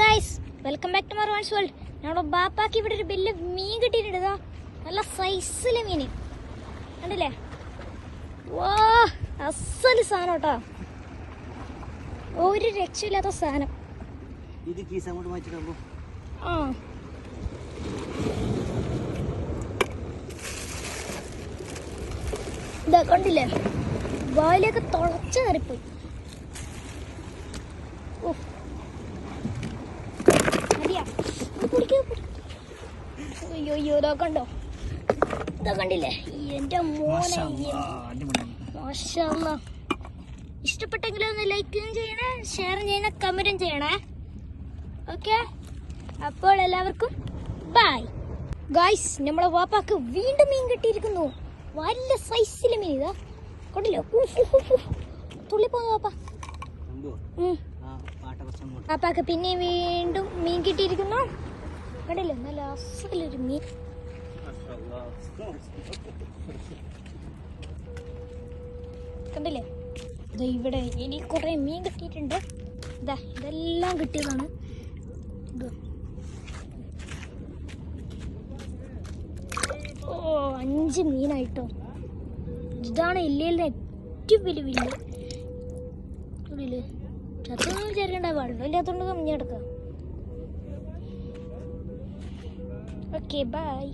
Guys welcome back to Marwan's world. ഞങ്ങളുടെ ബാപ്പാക്ക് ഇവിടെ ഒരു വലിയ മീൻ കിട്ടിയിട്ടുണ്ട്. നല്ല സൈസിലെ മീൻ കണ്ടില്ലേ? വാ, അസല് സാധനം കേട്ടോ, ഒരു രക്ഷയില്ലാത്ത സാധനം. ആ ഇതാ കണ്ടില്ലേ, വായിലേക്ക് തുളച്ച് കയറിപ്പോയി. അയ്യോ ഇതാ കണ്ടോ, ഇതാ കണ്ടില്ലേ എന്റെ മോനെ. മാഷാഅല്ലാഹ്. ഇഷ്ടപ്പെട്ടെങ്കിൽ ഒന്ന് ലൈക്കും ചെയ്യണേ, ഷെയറും ചെയ്യണേ, കമന്റും ചെയ്യണേ. ഓക്കെ, അപ്പോൾ എല്ലാവർക്കും ബൈ. ഗായ്സ്, നമ്മളെ വാപ്പാക്ക് വീണ്ടും മീൻ കിട്ടിയിരിക്കുന്നു. വലിയ സൈസിലെ മീൻ. ഇതാ കണ്ടില്ലേ, തുള്ളിപ്പോന്നു വാപ്പ. പാപ്പാക്ക് പിന്നെ വീണ്ടും മീൻ കിട്ടിയിരിക്കുന്നു. കണ്ടില്ലേ, നല്ല അസലൊരു മീൻ. കണ്ടില്ലേ, ഇവിടെ ഇനി കുറെ മീൻ കിട്ടിയിട്ടുണ്ട്. ഇതാ ഇതെല്ലാം കിട്ടിയതാണ്. ഓ, 5 മീനായിട്ടോ. ഇതാണ് ഇല്ലയിലെ ഏറ്റവും വലിയ മീൻ. കണ്ടില്ലേ, ചത്തൊന്നും വിചാരിക്കണ്ട, വെള്ളം ഇല്ലാത്തോണ്ട് കമ്മി കിടക്കാം. Okay bye.